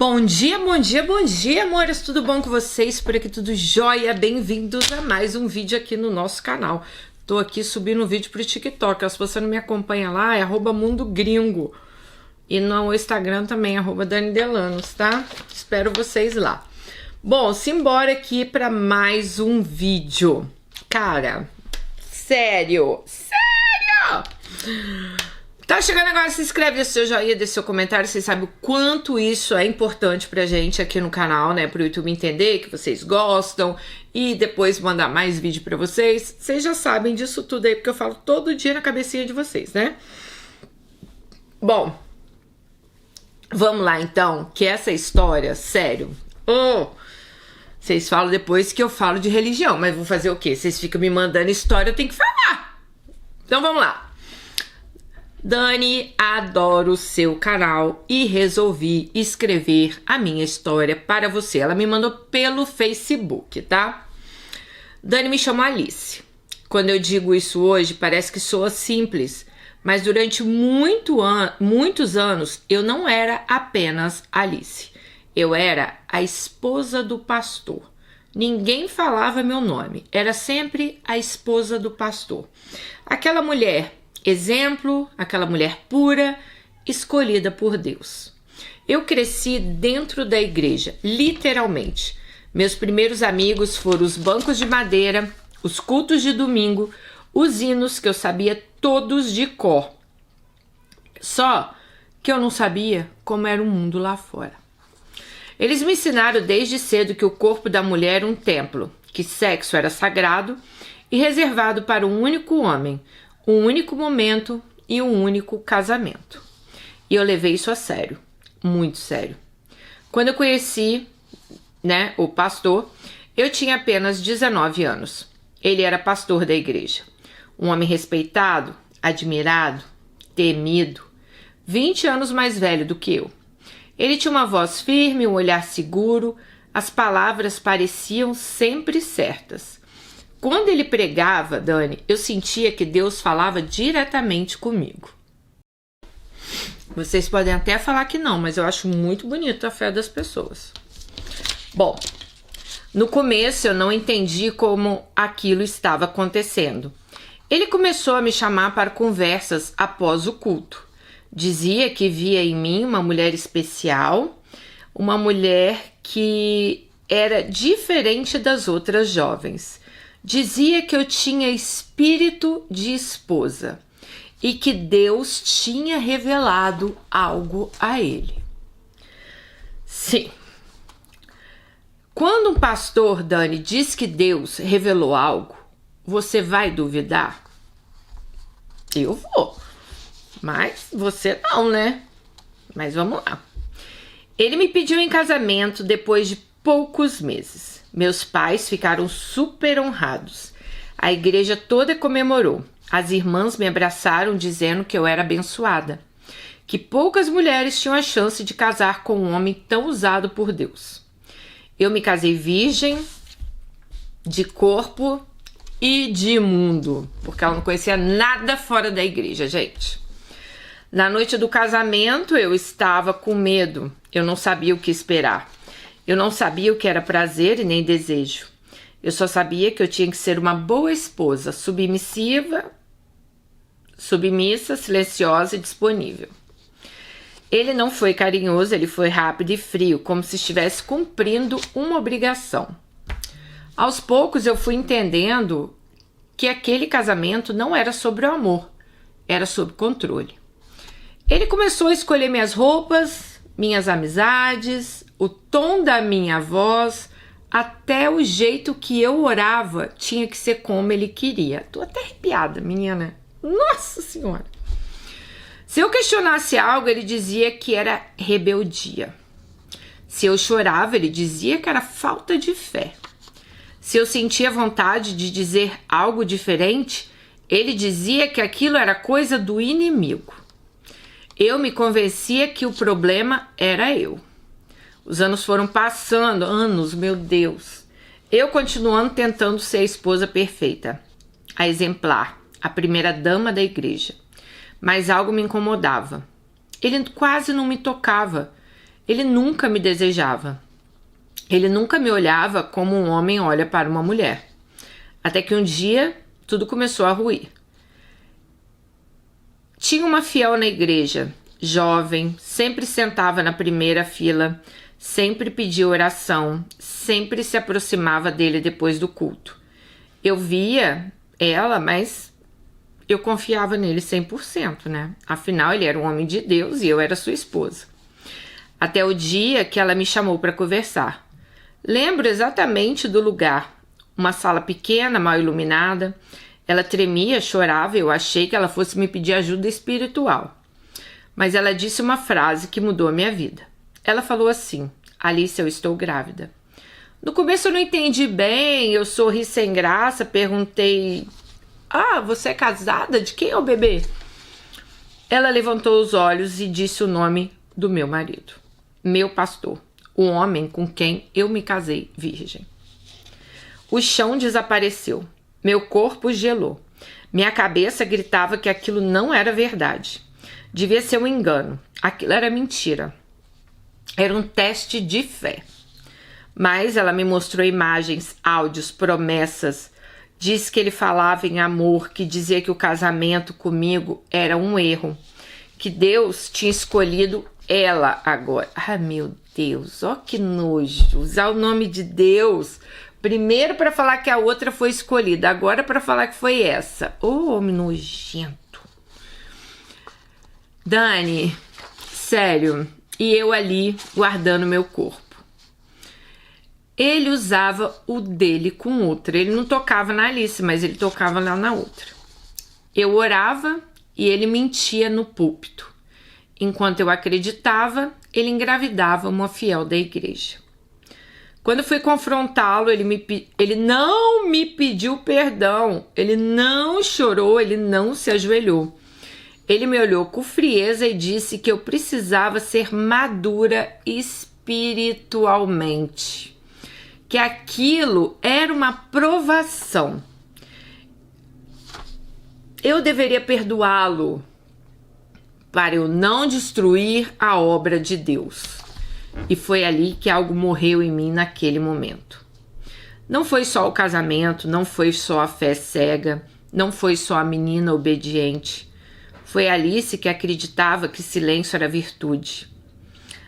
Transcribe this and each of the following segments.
Bom dia, bom dia, bom dia, amores! Tudo bom com vocês? Por aqui tudo jóia? Bem-vindos a mais um vídeo aqui no nosso canal. Tô aqui subindo um vídeo pro TikTok. Se você não me acompanha lá, é @mundogringo. E no Instagram também, @DaniDelanos, tá? Espero vocês lá. Bom, simbora aqui para mais um vídeo. Cara, sério! Tá chegando agora, se inscreve, deixa seu joinha, deixa seu comentário. Vocês sabem o quanto isso é importante pra gente aqui no canal, né? Pro YouTube entender que vocês gostam e depois mandar mais vídeo pra vocês. Vocês já sabem disso tudo aí, porque eu falo todo dia na cabecinha de vocês, né? Bom, vamos lá então, que essa história, sério... Vocês falam depois que eu falo de religião, mas vou fazer o quê? Vocês ficam me mandando história, eu tenho que falar. Então vamos lá. Dani, adoro o seu canal e resolvi escrever a minha história para você. Ela me mandou pelo Facebook, tá? Dani, me chamo Alice. Quando eu digo isso hoje, parece que soa simples, mas durante muitos anos eu não era apenas Alice. Eu era a esposa do pastor. Ninguém falava meu nome, era sempre a esposa do pastor. Aquela mulher exemplo, aquela mulher pura, escolhida por Deus. Eu cresci dentro da igreja, literalmente. Meus primeiros amigos foram os bancos de madeira, os cultos de domingo, os hinos que eu sabia todos de cor. Só que eu não sabia como era o mundo lá fora. Eles me ensinaram desde cedo que o corpo da mulher era um templo, que sexo era sagrado e reservado para um único homem, um único momento e um único casamento. E eu levei isso a sério, muito sério. Quando eu conheci, o pastor, eu tinha apenas 19 anos. Ele era pastor da igreja. Um homem respeitado, admirado, temido, 20 anos mais velho do que eu. Ele tinha uma voz firme, um olhar seguro, as palavras pareciam sempre certas. Quando ele pregava, Dani, eu sentia que Deus falava diretamente comigo. Vocês podem até falar que não, mas eu acho muito bonito a fé das pessoas. Bom, no começo eu não entendi como aquilo estava acontecendo. Ele começou a me chamar para conversas após o culto. Dizia que via em mim uma mulher especial, uma mulher que era diferente das outras jovens. Dizia que eu tinha espírito de esposa e que Deus tinha revelado algo a ele. Sim. Quando um pastor, Dani, diz que Deus revelou algo, você vai duvidar? Eu vou. Mas você não, né? Mas vamos lá. Ele me pediu em casamento depois de poucos meses. Meus pais ficaram super honrados. A igreja toda comemorou. As irmãs me abraçaram dizendo que eu era abençoada, que poucas mulheres tinham a chance de casar com um homem tão usado por Deus. Eu me casei virgem, de corpo e de mundo, porque ela não conhecia nada fora da igreja, gente. Na noite do casamento, eu estava com medo. Eu não sabia o que esperar. Eu não sabia o que era prazer e nem desejo. Eu só sabia que eu tinha que ser uma boa esposa, submissa, silenciosa e disponível. Ele não foi carinhoso, ele foi rápido e frio, como se estivesse cumprindo uma obrigação. Aos poucos eu fui entendendo que aquele casamento não era sobre o amor, era sobre controle. Ele começou a escolher minhas roupas, minhas amizades, o tom da minha voz, até o jeito que eu orava tinha que ser como ele queria. Tô até arrepiada, menina. Nossa Senhora! Se eu questionasse algo, ele dizia que era rebeldia. Se eu chorava, ele dizia que era falta de fé. Se eu sentia vontade de dizer algo diferente, ele dizia que aquilo era coisa do inimigo. Eu me convencia que o problema era eu. Os anos foram passando, meu Deus. Eu continuando tentando ser a esposa perfeita, a exemplar, a primeira dama da igreja. Mas algo me incomodava. Ele quase não me tocava. Ele nunca me desejava. Ele nunca me olhava como um homem olha para uma mulher. Até que um dia, tudo começou a ruir. Tinha uma fiel na igreja, jovem, sempre sentava na primeira fila, sempre pedia oração, sempre se aproximava dele depois do culto. Eu via ela, mas eu confiava nele 100%, né? Afinal, ele era um homem de Deus e eu era sua esposa. Até o dia que ela me chamou para conversar. Lembro exatamente do lugar. Uma sala pequena, mal iluminada. Ela tremia, chorava e eu achei que ela fosse me pedir ajuda espiritual. Mas ela disse uma frase que mudou a minha vida. Ela falou assim: Alice, eu estou grávida. No começo eu não entendi bem, eu sorri sem graça, perguntei: ah, você é casada? De quem é o bebê? Ela levantou os olhos e disse o nome do meu marido. Meu pastor, o homem com quem eu me casei virgem. O chão desapareceu. Meu corpo gelou. Minha cabeça gritava que aquilo não era verdade. Devia ser um engano. Aquilo era mentira. Era um teste de fé. Mas ela me mostrou imagens, áudios, promessas. Disse que ele falava em amor, que dizia que o casamento comigo era um erro. Que Deus tinha escolhido ela agora. Ai, meu Deus, ó que nojo. Usar o nome de Deus primeiro para falar que a outra foi escolhida, agora para falar que foi essa. Ô, homem nojento. Dani, sério, e eu ali guardando meu corpo. Ele usava o dele com outra. Ele não tocava na Alice, mas ele tocava lá na outra. Eu orava e ele mentia no púlpito. Enquanto eu acreditava, ele engravidava uma fiel da igreja. Quando fui confrontá-lo, ele não me pediu perdão, ele não chorou, ele não se ajoelhou. Ele me olhou com frieza e disse que eu precisava ser madura espiritualmente, que aquilo era uma provação. Eu deveria perdoá-lo para eu não destruir a obra de Deus. E foi ali que algo morreu em mim naquele momento. Não foi só o casamento, não foi só a fé cega, não foi só a menina obediente. Foi Alice que acreditava que silêncio era virtude.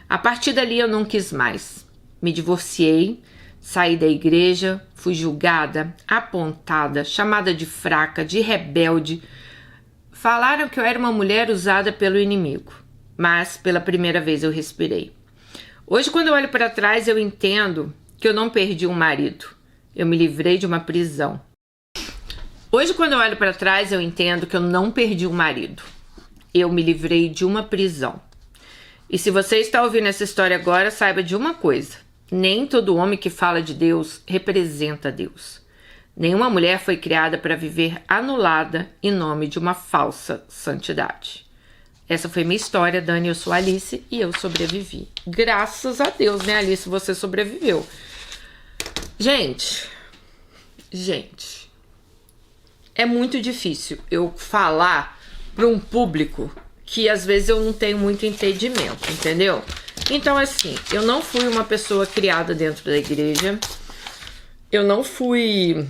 A partir dali eu não quis mais. Me divorciei, saí da igreja, fui julgada, apontada, chamada de fraca, de rebelde. Falaram que eu era uma mulher usada pelo inimigo, mas pela primeira vez eu respirei. Hoje, quando eu olho para trás, eu entendo que eu não perdi um marido. Eu me livrei de uma prisão. Hoje, quando eu olho para trás, eu entendo que eu não perdi um marido. Eu me livrei de uma prisão. E se você está ouvindo essa história agora, saiba de uma coisa. Nem todo homem que fala de Deus representa Deus. Nenhuma mulher foi criada para viver anulada em nome de uma falsa santidade. Essa foi minha história, Dani. Eu sou Alice e eu sobrevivi. Graças a Deus, né, Alice? Você sobreviveu. Gente, é muito difícil eu falar para um público que às vezes eu não tenho muito entendimento, entendeu? Então, assim, eu não fui uma pessoa criada dentro da igreja. Eu não fui...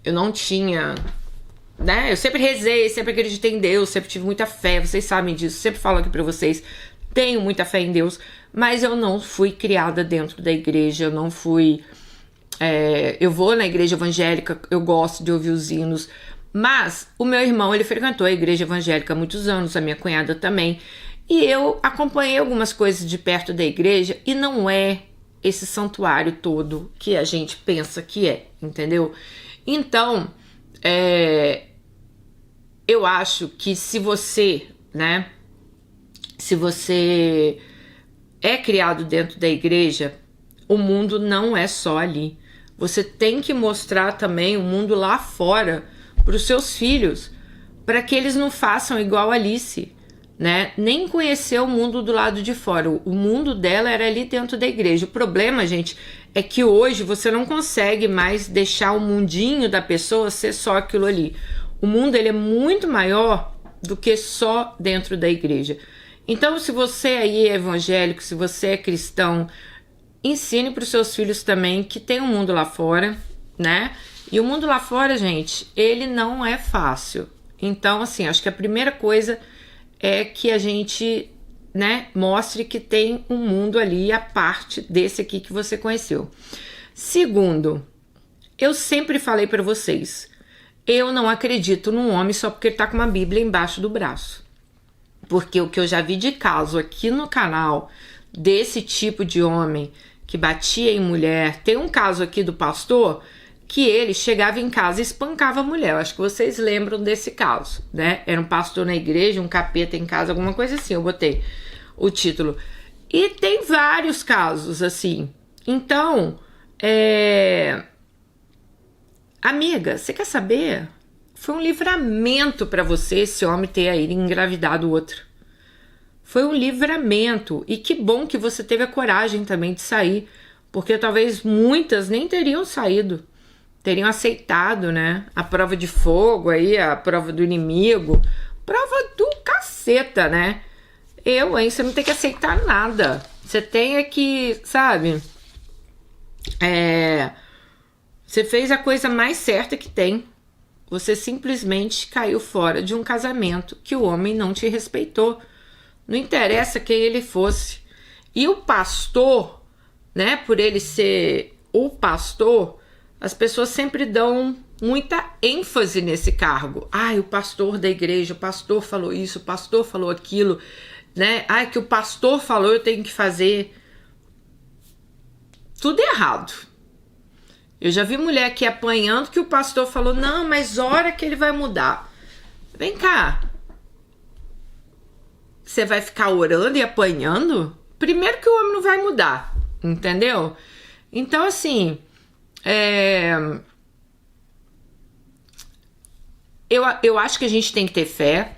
eu não tinha... né? Eu sempre rezei, sempre acreditei em Deus, sempre tive muita fé, vocês sabem disso, sempre falo aqui pra vocês, tenho muita fé em Deus, mas eu não fui criada dentro da igreja, eu não fui... eu vou na igreja evangélica, eu gosto de ouvir os hinos, mas o meu irmão, ele frequentou a igreja evangélica há muitos anos, a minha cunhada também, e eu acompanhei algumas coisas de perto da igreja, e não é esse santuário todo que a gente pensa que é, entendeu? Então... eu acho que se você, né, se você é criado dentro da igreja, o mundo não é só ali. Você tem que mostrar também o mundo lá fora para os seus filhos, para que eles não façam igual a Alice, né? Nem conhecer o mundo do lado de fora. O mundo dela era ali dentro da igreja. O problema, gente, é que hoje você não consegue mais deixar o mundinho da pessoa ser só aquilo ali. O mundo, ele é muito maior do que só dentro da igreja. Então, se você aí é evangélico, se você é cristão, ensine para os seus filhos também que tem um mundo lá fora, né? E o mundo lá fora, gente, ele não é fácil. Então, assim, acho que a primeira coisa é que a gente, né, mostre que tem um mundo ali à parte desse aqui que você conheceu. Segundo, eu sempre falei para vocês, eu não acredito num homem só porque ele tá com uma Bíblia embaixo do braço. Porque o que eu já vi de caso aqui no canal desse tipo de homem que batia em mulher, tem um caso aqui do pastor que ele chegava em casa e espancava a mulher. Eu acho que vocês lembram desse caso, né? Era um pastor na igreja, um capeta em casa, alguma coisa assim, eu botei o título. E tem vários casos assim. Então, amiga, você quer saber? Foi um livramento para você esse homem ter aí engravidado o outro. Foi um livramento. E que bom que você teve a coragem também de sair. Porque talvez muitas nem teriam saído. Teriam aceitado, né? A prova de fogo aí, a prova do inimigo. Prova do caceta, né? Hein? Você não tem que aceitar nada. Você tem que, sabe? Você fez a coisa mais certa que tem. Você simplesmente caiu fora de um casamento que o homem não te respeitou. Não interessa quem ele fosse. E o pastor, né, por ele ser o pastor, as pessoas sempre dão muita ênfase nesse cargo. O pastor da igreja, o pastor falou isso, o pastor falou aquilo, né? Que o pastor falou, eu tenho que fazer. Tudo errado. Eu já vi mulher aqui apanhando que o pastor falou, não, mas ora que ele vai mudar. Vem cá. Você vai ficar orando e apanhando? Primeiro que o homem não vai mudar, entendeu? Então, assim, eu acho que a gente tem que ter fé.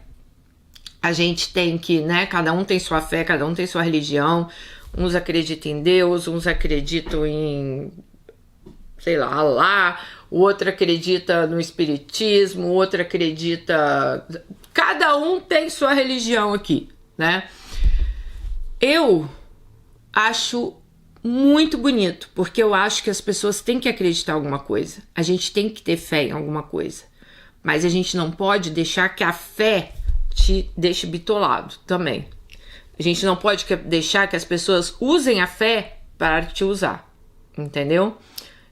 A gente tem que, né, cada um tem sua fé, cada um tem sua religião. Uns acreditam em Deus, uns acreditam em, sei lá, Alá, o outro acredita no espiritismo, o outro acredita... Cada um tem sua religião aqui, né? Eu acho muito bonito, porque eu acho que as pessoas têm que acreditar em alguma coisa. A gente tem que ter fé em alguma coisa. Mas a gente não pode deixar que a fé te deixe bitolado também. A gente não pode deixar que as pessoas usem a fé para te usar, entendeu?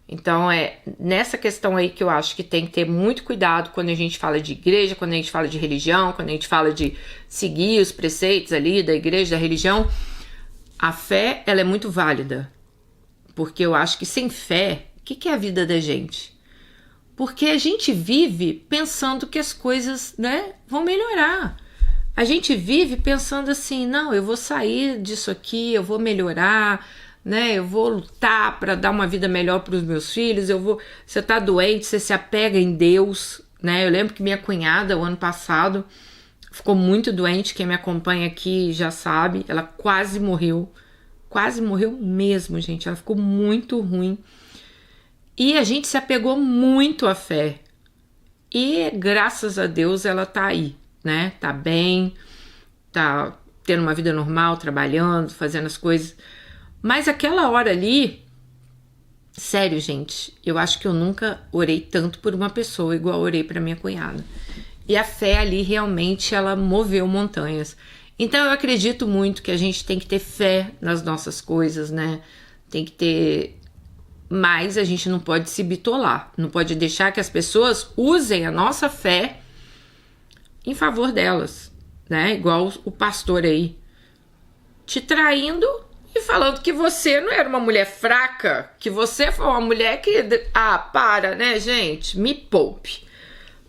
Então é nessa questão aí que eu acho que tem que ter muito cuidado quando a gente fala de igreja, quando a gente fala de religião, quando a gente fala de seguir os preceitos ali da igreja, da religião. A fé, ela é muito válida, porque eu acho que sem fé, o que é a vida da gente? Porque a gente vive pensando que as coisas, né, vão melhorar. A gente vive pensando assim, não, eu vou sair disso aqui, eu vou melhorar, né? Eu vou lutar para dar uma vida melhor para os meus filhos. Você tá doente, você se apega em Deus, né? Eu lembro que minha cunhada, o ano passado, ficou muito doente. Quem me acompanha aqui já sabe, ela quase morreu mesmo, gente. Ela ficou muito ruim. E a gente se apegou muito à fé. E graças a Deus ela tá aí, né? Tá bem, tá tendo uma vida normal, trabalhando, fazendo as coisas. Mas aquela hora ali, sério, gente, eu acho que eu nunca orei tanto por uma pessoa igual orei para minha cunhada. E a fé ali realmente ela moveu montanhas. Então eu acredito muito que a gente tem que ter fé nas nossas coisas, né? Tem que ter... Mas a gente não pode se bitolar. Não pode deixar que as pessoas usem a nossa fé em favor delas, né? Igual o pastor aí, te traindo e falando que você não era uma mulher fraca, que você foi uma mulher que... para, né, gente? Me poupe.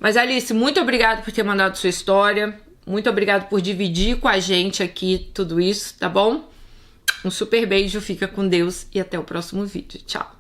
Mas, Alice, muito obrigada por ter mandado sua história. Muito obrigada por dividir com a gente aqui tudo isso, tá bom? Um super beijo, fica com Deus e até o próximo vídeo. Tchau!